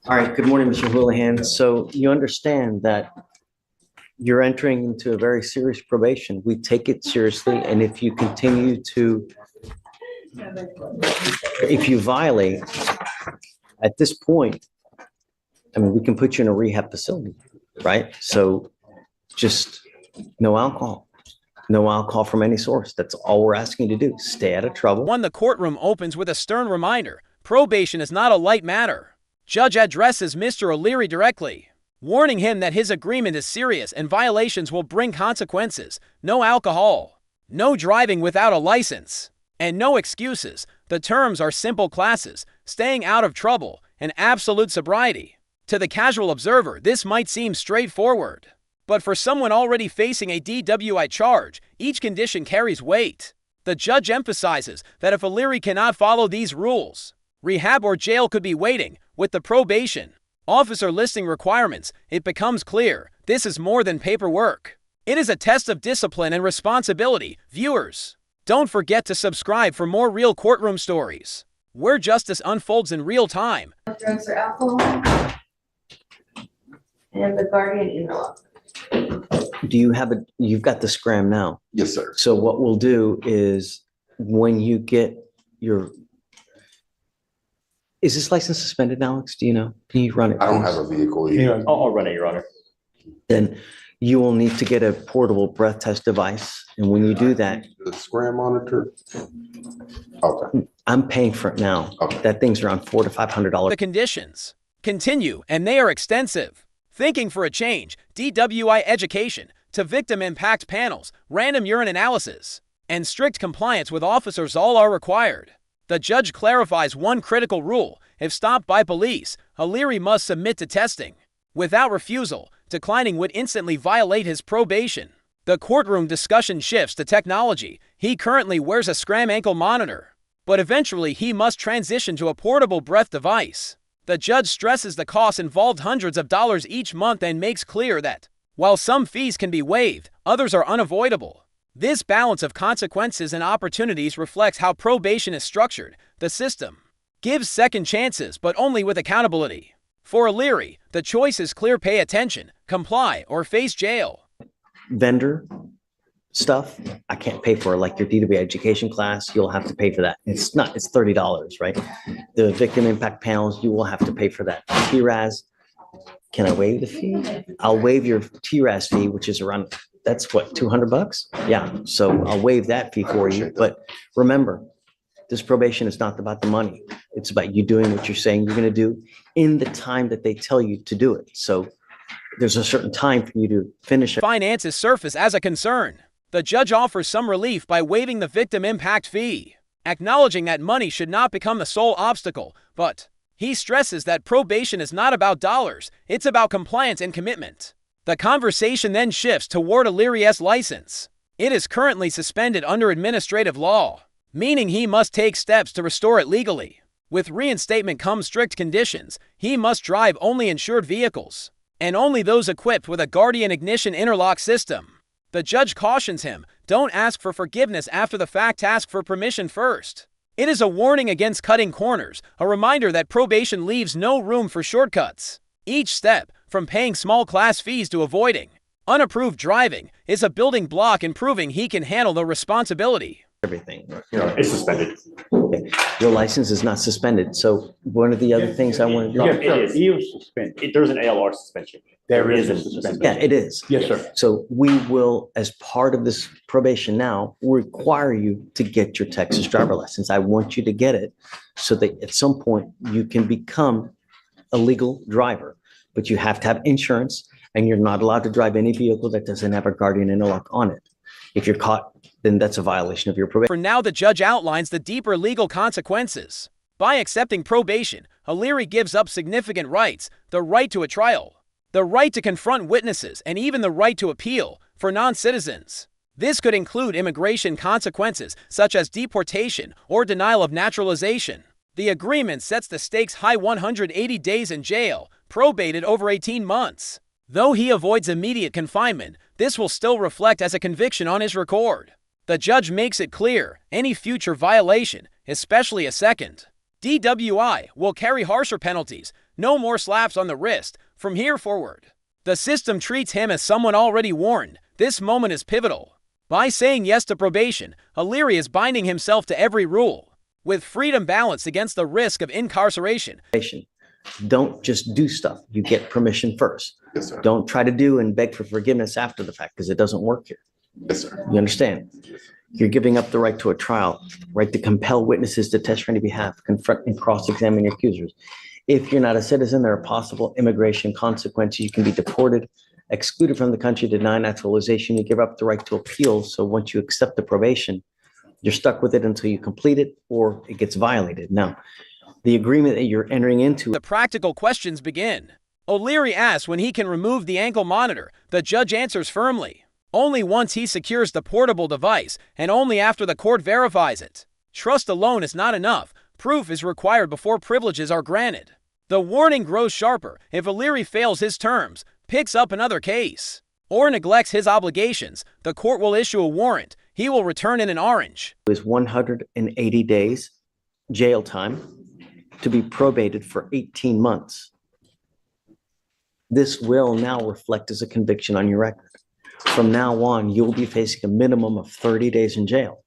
All right, good morning, Mr. Houlihan. So you understand that you're entering into a very serious probation. We take it seriously, and if you continue to, if you violate, at this point, I mean, we can put you in a rehab facility, right? So just no alcohol. No alcohol from any source. That's all we're asking you to do. Stay out of trouble. The courtroom opens with a stern reminder. Probation is not a light matter. Judge addresses Mr. O'Leary directly, warning him that his agreement is serious and violations will bring consequences. No alcohol, no driving without a license, and no excuses. The terms are simple classes, staying out of trouble, and absolute sobriety. To the casual observer, this might seem straightforward. But for someone already facing a DWI charge, each condition carries weight. The judge emphasizes that if O'Leary cannot follow these rules, rehab or jail could be waiting. With the probation officer listing requirements, it becomes clear this is more than paperwork. It is a test of discipline and responsibility. Viewers, don't forget to subscribe for more real courtroom stories, where justice unfolds in real time. Drugs or alcohol, and the guardian interlock. Do you have you've got the scram now? Yes, sir. So what we'll do is when you get your, is this license suspended, Alex? Do you know? Can you run it? I don't please? have a vehicle yet. I'll run it, Your Honor. Then you will need to get a portable breath test device. And when you do that, The scram monitor? Okay, I'm paying for it now. Okay. That thing's around $400 to $500. The conditions continue, and they are extensive. Thinking for a change, DWI education to victim impact panels, random urine analysis, and strict compliance with officers all are required. The judge clarifies one critical rule. If stopped by police, O'Leary must submit to testing. Without refusal, declining would instantly violate his probation. The courtroom discussion shifts to technology. He currently wears a scram ankle monitor, but eventually he must transition to a portable breath device. The judge stresses the costs involved, hundreds of dollars each month, and makes clear that, while some fees can be waived, others are unavoidable. This balance of consequences and opportunities reflects how probation is structured. The system gives second chances, but only with accountability. For O'Leary, the choice is clear: pay attention, comply, or face jail. Vendor stuff, I can't pay for, like your DWI education class, you'll have to pay for that. It's $30, right? The victim impact panels, you will have to pay for that. TRAS, can I waive the fee? I'll waive your TRAS fee, which is around, that's what, $200? Yeah, so I'll waive that fee for you. But remember, this probation is not about the money. It's about you doing what you're saying you're going to do in the time that they tell you to do it. So there's a certain time for you to finish it. Finances surface as a concern. The judge offers some relief by waiving the victim impact fee, acknowledging that money should not become the sole obstacle, but he stresses that probation is not about dollars, it's about compliance and commitment. The conversation then shifts toward O'Leary's license. It is currently suspended under administrative law, meaning he must take steps to restore it legally. With reinstatement come strict conditions. He must drive only insured vehicles, and only those equipped with a guardian ignition interlock system. The judge cautions him, don't ask for forgiveness after the fact, ask for permission first. It is a warning against cutting corners, a reminder that probation leaves no room for shortcuts. Each step, from paying small class fees to avoiding unapproved driving, is a building block in proving he can handle the responsibility. Everything. It's suspended. Okay. Your license is not suspended. So one of the other things I want to do. Yeah, it is suspended. There's an ALR suspension. There is a isn't suspension. Yeah, it is. Yes, sir. So we will, as part of this probation now, require you to get your Texas driver license. I want you to get it so that at some point you can become a legal driver, but you have to have insurance, and you're not allowed to drive any vehicle that doesn't have a guardian interlock on it. If you're caught, then that's a violation of your probation. For now, the judge outlines the deeper legal consequences. By accepting probation, O'Leary gives up significant rights: the right to a trial, the right to confront witnesses, and even the right to appeal for non-citizens. This could include immigration consequences such as deportation or denial of naturalization. The agreement sets the stakes high: 180 days in jail, probated over 18 months. Though he avoids immediate confinement, this will still reflect as a conviction on his record. The judge makes it clear any future violation, especially a second DWI, will carry harsher penalties, no more slaps on the wrist from here forward. The system treats him as someone already warned. This moment is pivotal. By saying yes to probation, O'Leary is binding himself to every rule, with freedom balanced against the risk of incarceration. Don't just do stuff. You get permission first. Yes, sir. Don't try to do and beg for forgiveness after the fact, because it doesn't work here. Yes, sir. You understand? You're giving up the right to a trial, right to compel witnesses to testify on your behalf, confront and cross-examine your accusers. If you're not a citizen, there are possible immigration consequences. You can be deported, excluded from the country, denied naturalization. You give up the right to appeal. So once you accept the probation, you're stuck with it until you complete it or it gets violated. Now, the agreement that you're entering into. The practical questions begin. O'Leary asks when he can remove the ankle monitor. The judge answers firmly. Only once he secures the portable device, and only after the court verifies it. Trust alone is not enough. Proof is required before privileges are granted. The warning grows sharper if O'Leary fails his terms, picks up another case, or neglects his obligations. The court will issue a warrant. He will return in an orange. Is 180 days jail time to be probated for 18 months. This will now reflect as a conviction on your record. From now on, you'll be facing a minimum of 30 days in jail.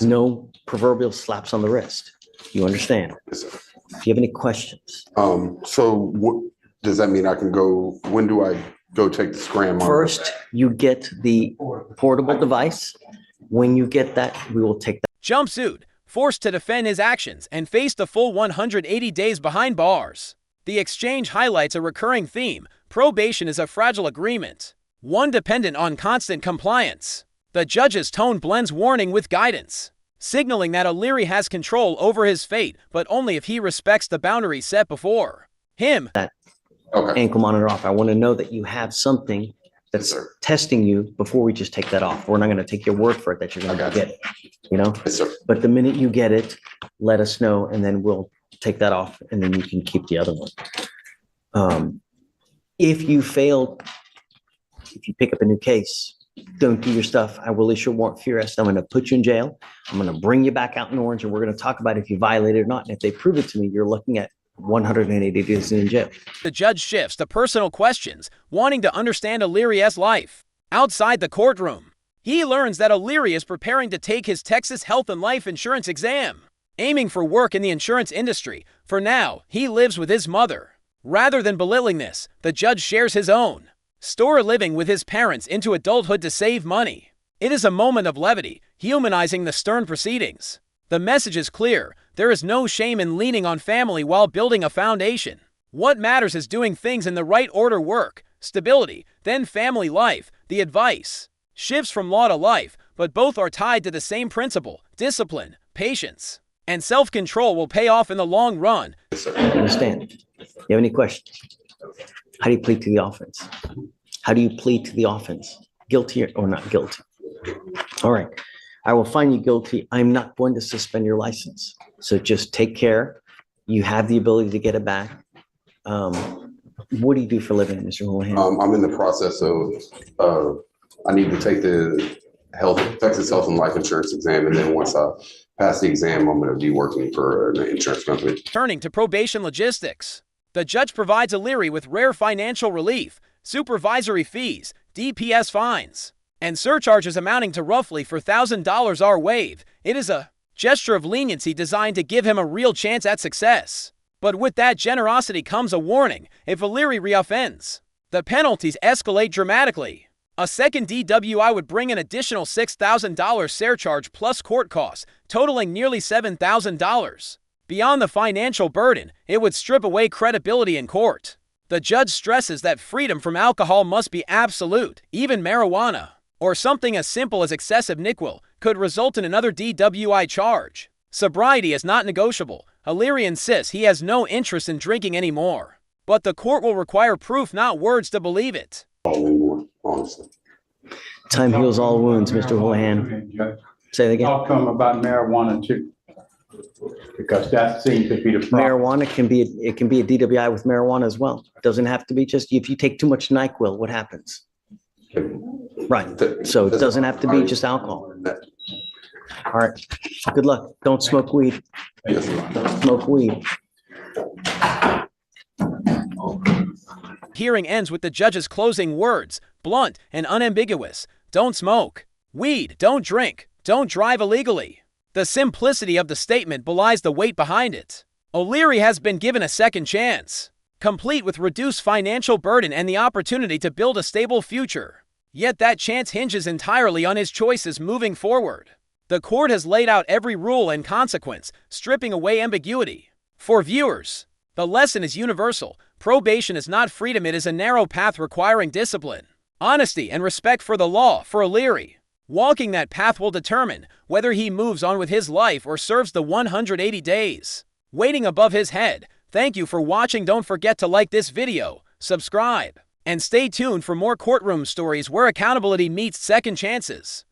No proverbial slaps on the wrist. You understand? Yes, sir. Do you have any questions? So what does that mean? I can go, when do I go take the scram on? First, you get the portable device. When you get that, we will take that. Jumpsuit, forced to defend his actions and face the full 180 days behind bars. The exchange highlights a recurring theme. Probation is a fragile agreement, one dependent on constant compliance. The judge's tone blends warning with guidance, signaling that O'Leary has control over his fate, but only if he respects the boundaries set before him. That Okay. ankle monitor off. I want to know that you have something that's Yes, sir. testing you before we just take that off. We're not going to take your word for it that you're going I to got get it, you know? Yes, sir. But the minute you get it, let us know, and then we'll take that off, and then you can keep the other one. If you fail, if you pick up a new case, don't do your stuff, I will issue a warrant for your arrest. I'm going to put you in jail. I'm going to bring you back out in orange, and we're going to talk about if you violated it or not. And if they prove it to me, you're looking at 180 days in jail. The judge shifts to personal questions, wanting to understand O'Leary's life outside the courtroom. He learns that O'Leary is preparing to take his Texas health and life insurance exam, aiming for work in the insurance industry. For now, he lives with his mother. Rather than belittling this, the judge shares his own story living with his parents into adulthood to save money. It is a moment of levity, humanizing the stern proceedings. The message is clear. There is no shame in leaning on family while building a foundation. What matters is doing things in the right order: work, stability, then family life. The advice shifts from law to life, but both are tied to the same principle: discipline, patience, and self-control will pay off in the long run. Yes, sir. Understand? You have any questions? How do you plead to the offense? How do you plead to the offense? Guilty or not guilty? All right. I will find you guilty. I'm not going to suspend your license. So just take care. You have the ability to get it back. What do you do for a living, Mr. Houlihan? I'm in the process of, I need to take the Texas Health and Life Insurance exam. And then once I pass the exam, I'm going to be working for an insurance company. Turning to probation logistics, the judge provides O'Leary with rare financial relief, supervisory fees, DPS fines, and surcharges amounting to roughly $4,000 are waived. It is a gesture of leniency designed to give him a real chance at success. But with that generosity comes a warning: if O'Leary reoffends, the penalties escalate dramatically. A second DWI would bring an additional $6,000 surcharge plus court costs, totaling nearly $7,000. Beyond the financial burden, it would strip away credibility in court. The judge stresses that freedom from alcohol must be absolute. Even marijuana, or something as simple as excessive NyQuil, could result in another DWI charge. Sobriety is not negotiable. O'Leary insists he has no interest in drinking anymore. But the court will require proof, not words, to believe it. Anymore, honestly. Time heals all wounds, Mr. Houlihan. Say that again. Talk to him about marijuana too, because that seems to be the problem. Marijuana can be a DWI with marijuana as well. It doesn't have to be just if you take too much NyQuil, what happens? Right. So it doesn't have to be just alcohol. All right. Good luck. Don't smoke weed. Yes, sir. Don't smoke weed. Hearing ends with the judge's closing words, blunt and unambiguous. Don't smoke weed, don't drink, don't drive illegally. The simplicity of the statement belies the weight behind it. O'Leary has been given a second chance, complete with reduced financial burden and the opportunity to build a stable future. Yet that chance hinges entirely on his choices moving forward. The court has laid out every rule and consequence, stripping away ambiguity. For viewers, the lesson is universal. Probation is not freedom, it is a narrow path requiring discipline, honesty, and respect for the law. For O'Leary, walking that path will determine whether he moves on with his life or serves the 180 days waiting above his head. Thank you for watching. Don't forget to like this video, subscribe, and stay tuned for more courtroom stories where accountability meets second chances.